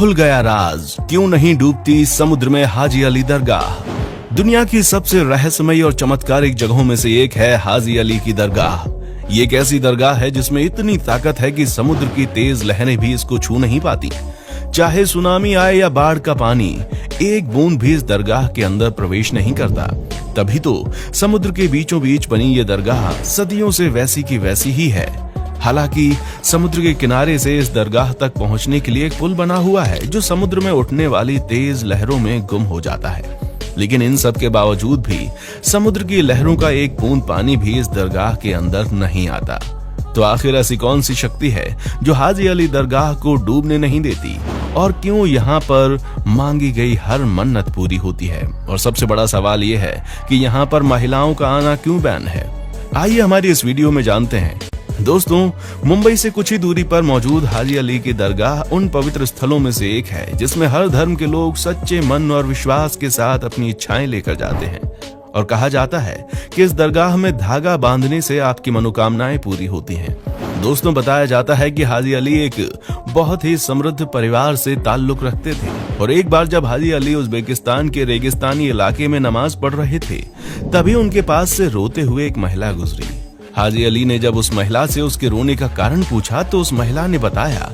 खुल गया राज, क्यों नहीं डूबती समुद्र में हाजी अली दरगाह। दुनिया की सबसे रहस्यमयी और चमत्कारिक जगहों में से एक है हाजी अली की दरगाह। ये एक ऐसी दरगाह है जिसमें इतनी ताकत है कि समुद्र की तेज लहरें भी इसको छू नहीं पाती। चाहे सुनामी आए या बाढ़ का पानी, एक बूंद भी इस दरगाह के अंदर प्रवेश नहीं करता। तभी तो समुद्र के बीचों बीच बनी ये दरगाह सदियों से वैसी की वैसी ही है। हालांकि समुद्र के किनारे से इस दरगाह तक पहुंचने के लिए एक पुल बना हुआ है जो समुद्र में उठने वाली तेज लहरों में गुम हो जाता है। लेकिन इन सब के बावजूद भी समुद्र की लहरों का एक बूंद पानी भी इस दरगाह के अंदर नहीं आता। तो आखिर ऐसी कौन सी शक्ति है जो हाजी अली दरगाह को डूबने नहीं देती, और क्यों यहाँ पर मांगी गई हर मन्नत पूरी होती है? और सबसे बड़ा सवाल ये है कि यहाँ पर महिलाओं का आना क्यों बैन है? आइए हमारी इस वीडियो में जानते हैं। दोस्तों, मुंबई से कुछ ही दूरी पर मौजूद हाजी अली की दरगाह उन पवित्र स्थलों में से एक है जिसमें हर धर्म के लोग सच्चे मन और विश्वास के साथ अपनी इच्छाएं लेकर जाते हैं। और कहा जाता है कि इस दरगाह में धागा बांधने से आपकी मनोकामनाएं पूरी होती हैं। दोस्तों, बताया जाता है कि हाजी अली एक बहुत ही समृद्ध परिवार से ताल्लुक रखते थे, और एक बार जब हाजी अली उज्बेकिस्तान के रेगिस्तानी इलाके में नमाज पढ़ रहे थे, तभी उनके पास से रोते हुए एक महिला गुजरी। हाजी अली ने जब उस महिला से उसके रोने का कारण पूछा तो उस महिला ने बताया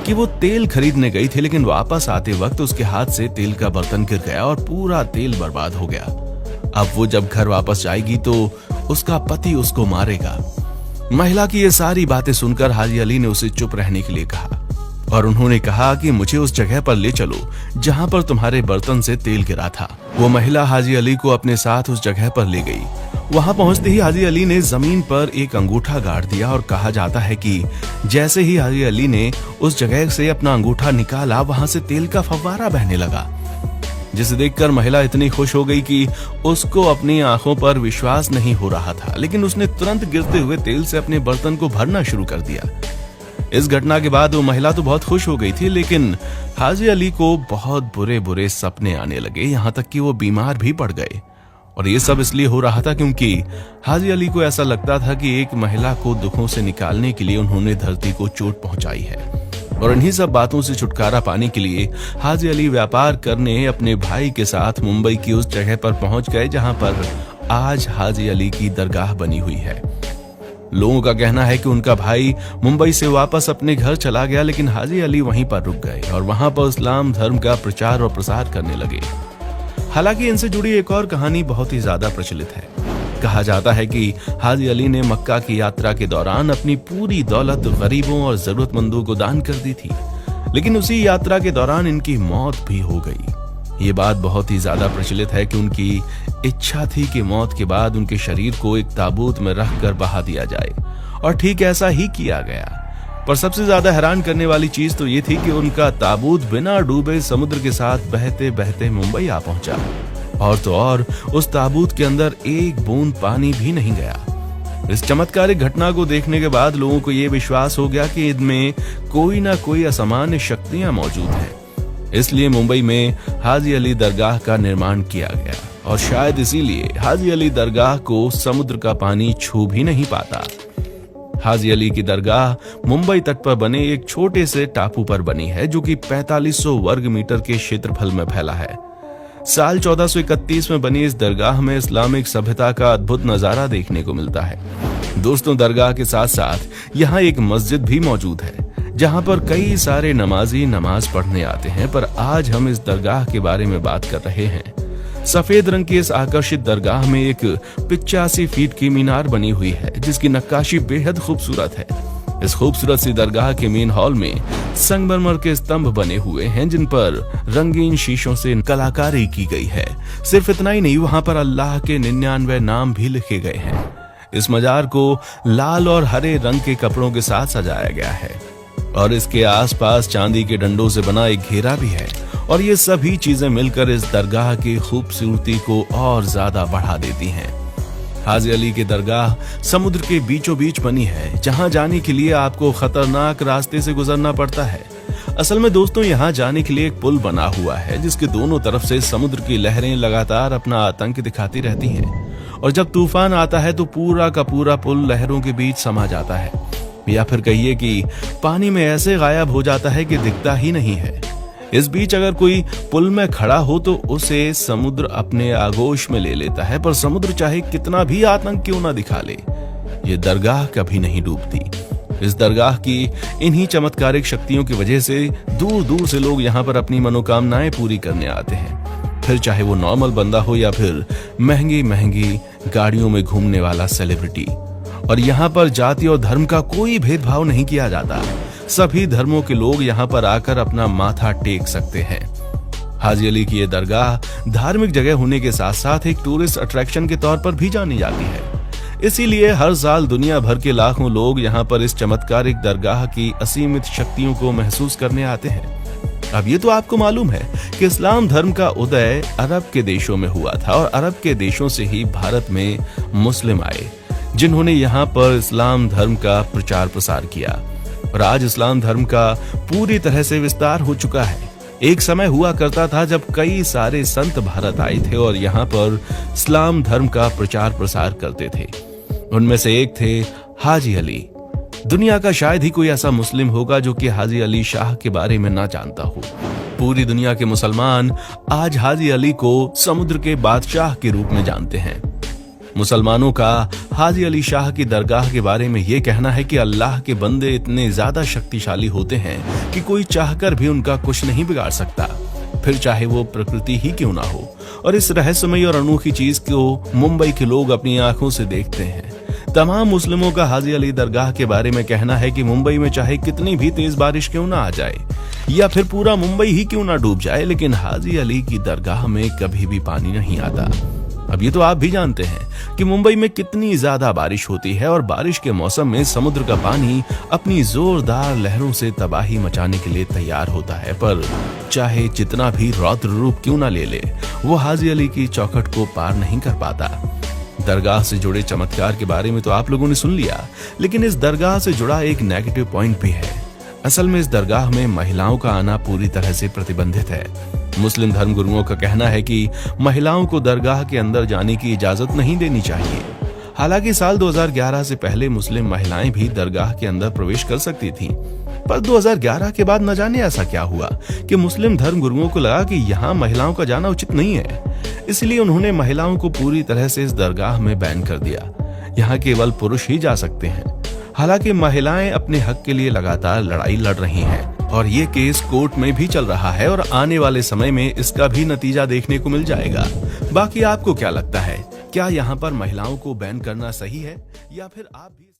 कि वो तेल खरीदने गई थी, लेकिन वापस आते वक्त उसके हाथ से तेल का बर्तन गिर गया और पूरा तेल बर्बाद हो गया। अब वो जब घर वापस जाएगी तो उसका पति उसको मारेगा। महिला की ये सारी बातें सुनकर हाजी अली ने उसे चुप रहने के लिए कहा, और उन्होंने कहा कि मुझे उस जगह पर ले चलो जहां पर तुम्हारे बर्तन से तेल गिरा था। वो महिला हाजी अली को अपने साथ उस जगह पर ले गई। वहां पहुंचते ही हाजी अली ने जमीन पर एक अंगूठा गाड़ दिया, और कहा जाता है कि जैसे ही हाजी अली ने उस जगह से अपना अंगूठा निकाला, वहां से तेल का फव्वारा बहने लगा, जिसे देखकर महिला इतनी खुश हो गई कि उसको अपनी आंखों पर विश्वास नहीं हो रहा था। लेकिन उसने तुरंत गिरते हुए तेल से अपने बर्तन को भरना शुरू कर दिया। इस घटना के बाद वो महिला तो बहुत खुश हो गई थी, लेकिन हाजी अली को बहुत बुरे बुरे सपने आने लगे, यहाँ तक कि वो बीमार भी पड़ गए। और ये सब इसलिए हो रहा था क्योंकि हाजी अली को ऐसा लगता था कि एक महिला को दुखों से निकालने के लिए उन्होंने धरती को चोट पहुंचाई है। और इन्हीं सब बातों से छुटकारा पाने के लिए हाजी अली व्यापार करने अपने भाई के साथ मुंबई की उस जगह पर पहुंच गए जहां पर आज हाजी अली की दरगाह बनी हुई है। लोगों का कहना है कि उनका भाई मुंबई से वापस अपने घर चला गया, लेकिन हाजी अली वहीं पर रुक गए और वहां पर इस्लाम धर्म का प्रचार और प्रसार करने लगे। हालांकि इनसे जुड़ी एक और कहानी बहुत ही ज्यादा प्रचलित है। कहा जाता है कि हाजी अली ने मक्का की यात्रा के दौरान अपनी पूरी दौलत गरीबों और जरूरतमंदों को दान कर दी थी, लेकिन उसी यात्रा के दौरान इनकी मौत भी हो गई। ये बात बहुत ही ज्यादा प्रचलित है कि उनकी इच्छा थी कि मौत के बाद उनके शरीर को एक ताबूत में रखकर बहा दिया जाए, और ठीक ऐसा ही किया गया। पर सबसे ज्यादा हैरान करने वाली चीज तो ये थी कि उनका ताबूत बिना डूबे समुद्र के साथ बहते बहते मुंबई आ पहुंचा, और तो और उस ताबूत के अंदर एक बूंद पानी भी नहीं गया। इस चमत्कारिक घटना को देखने के बाद लोगों को ये विश्वास हो गया कि इनमें कोई ना कोई असामान्य शक्तियां मौजूद हैं। इसलिए मुंबई में हाजी अली दरगाह का निर्माण किया गया, और शायद इसीलिए हाजी अली दरगाह को समुद्र का पानी छू भी नहीं पाता। हाजी अली की दरगाह मुंबई तट पर बने एक छोटे से टापू पर बनी है, जो कि 4500 वर्ग मीटर के क्षेत्रफल में फैला है। साल 1431 में बनी इस दरगाह में इस्लामिक सभ्यता का अद्भुत नजारा देखने को मिलता है। दोस्तों, दरगाह के साथ साथ यहाँ एक मस्जिद भी मौजूद है, जहाँ पर कई सारे नमाजी नमाज पढ़ने आते हैं। पर आज हम इस दरगाह के बारे में बात कर रहे हैं। सफेद रंग की इस आकर्षित दरगाह में एक 85 फीट की मीनार बनी हुई है, जिसकी नक्काशी बेहद खूबसूरत है। इस खूबसूरत सी दरगाह के मेन हॉल में संगमरमर के स्तंभ बने हुए हैं, जिन पर रंगीन शीशों से कलाकारी की गई है। सिर्फ इतना ही नहीं, वहां पर अल्लाह के 99 नाम भी लिखे गए हैं। इस मजार को लाल और हरे रंग के कपड़ों के साथ सजाया गया है, और इसके आसपास चांदी के डंडों से बना एक घेरा भी है। और ये सभी चीजें मिलकर इस दरगाह की खूबसूरती को और ज्यादा बढ़ा देती हैं। हाजी अली की दरगाह समुद्र के बीचों बीच बनी है, जहां जाने के लिए आपको खतरनाक रास्ते से गुजरना पड़ता है। असल में दोस्तों, यहाँ जाने के लिए एक पुल बना हुआ है, जिसके दोनों तरफ से समुद्र की लहरें लगातार अपना आतंक दिखाती रहती हैं, और जब तूफान आता है तो पूरा का पूरा पुल लहरों के बीच समा जाता है, या फिर कहिए कि पानी में ऐसे गायब हो जाता है कि दिखता ही नहीं है। इस बीच अगर कोई पुल में खड़ा हो तो उसे समुद्र अपने आगोश में ले लेता है, पर समुद्र चाहे कितना भी आतंक क्यों ना दिखा ले, ये दरगाह कभी नहीं डूबती। इस दरगाह की इन्हीं चमत्कारिक शक्तियों की वजह से दूर दूर से लोग यहाँ पर अपनी मनोकामनाएं पूरी करने आते हैं, फिर चाहे वो नॉर्मल बंदा हो या फिर महंगी महंगी गाड़ियों में घूमने वाला सेलिब्रिटी। और यहाँ पर जाति और धर्म का कोई भेदभाव नहीं किया जाता, सभी धर्मों के लोग यहाँ पर आकर अपना माथा टेक सकते हैं। हाजी अली की ये दरगाह धार्मिक जगह होने के साथ साथ एक टूरिस्ट अट्रैक्शन के तौर पर भी जानी जाती है, इसीलिए हर साल दुनिया भर के लाखों लोग यहाँ पर इस चमत्कारिक दरगाह की असीमित शक्तियों को महसूस करने आते हैं। अब ये तो आपको मालूम है कि इस्लाम धर्म का उदय अरब के देशों में हुआ था और अरब के देशों से ही भारत में मुस्लिम आए, जिन्होंने यहाँ पर इस्लाम धर्म का प्रचार प्रसार किया और आज इस्लाम धर्म का पूरी तरह से विस्तार हो चुका है। एक समय हुआ करता था जब कई सारे संत भारत आए थे और यहाँ पर इस्लाम धर्म का प्रचार प्रसार करते थे। उनमें से एक थे हाजी अली। दुनिया का शायद ही कोई ऐसा मुस्लिम होगा जो कि हाजी अली शाह के बारे में ना जानता हो। पूरी दुनिया के मुसलमान आज हाजी अली को समुद्र के बादशाह के रूप में जानते हैं। मुसलमानों का हाजी अली शाह की दरगाह के बारे में यह कहना है कि अल्लाह के बंदे इतने ज्यादा शक्तिशाली होते हैं कि कोई चाहकर भी उनका कुछ नहीं बिगाड़ सकता, फिर चाहे वो प्रकृति ही क्यों ना हो। और इस रहस्यमयी और अनोखी चीज को मुंबई के लोग अपनी आंखों से देखते हैं। तमाम मुस्लिमों का हाजी अली दरगाह के बारे में कहना है कि मुंबई में चाहे कितनी भी तेज बारिश क्यों ना आ जाए या फिर पूरा मुंबई ही क्यों ना डूब जाए, लेकिन हाजी अली की दरगाह में कभी भी पानी नहीं आता। अब ये तो आप भी जानते हैं कि मुंबई में कितनी ज्यादा बारिश होती है और बारिश के मौसम में समुद्र का पानी अपनी जोरदार लहरों से तबाही मचाने के लिए तैयार होता है, पर चाहे जितना भी रौद्र रूप क्यों ना ले ले, वो हाजी अली की चौखट को पार नहीं कर पाता। दरगाह से जुड़े चमत्कार के बारे में तो आप लोगों ने सुन लिया, लेकिन इस दरगाह से जुड़ा एक नेगेटिव पॉइंट भी है। असल में इस दरगाह में महिलाओं का आना पूरी तरह से प्रतिबंधित है। मुस्लिम धर्मगुरुओं का कहना है कि महिलाओं को दरगाह के अंदर जाने की इजाजत नहीं देनी चाहिए। हालांकि साल 2011 से पहले मुस्लिम महिलाएं भी दरगाह के अंदर प्रवेश कर सकती थीं, पर 2011 के बाद न जाने ऐसा क्या हुआ कि मुस्लिम धर्मगुरुओं को लगा कि यहाँ महिलाओं का जाना उचित नहीं है, इसलिए उन्होंने महिलाओं को पूरी तरह से इस दरगाह में बैन कर दिया। यहाँ केवल पुरुष ही जा सकते हैं। हालांकि महिलाएं अपने हक के लिए लगातार लड़ाई लड़ रही हैं और ये केस कोर्ट में भी चल रहा है और आने वाले समय में इसका भी नतीजा देखने को मिल जाएगा। बाकी आपको क्या लगता है, क्या यहाँ पर महिलाओं को बैन करना सही है या फिर आप भी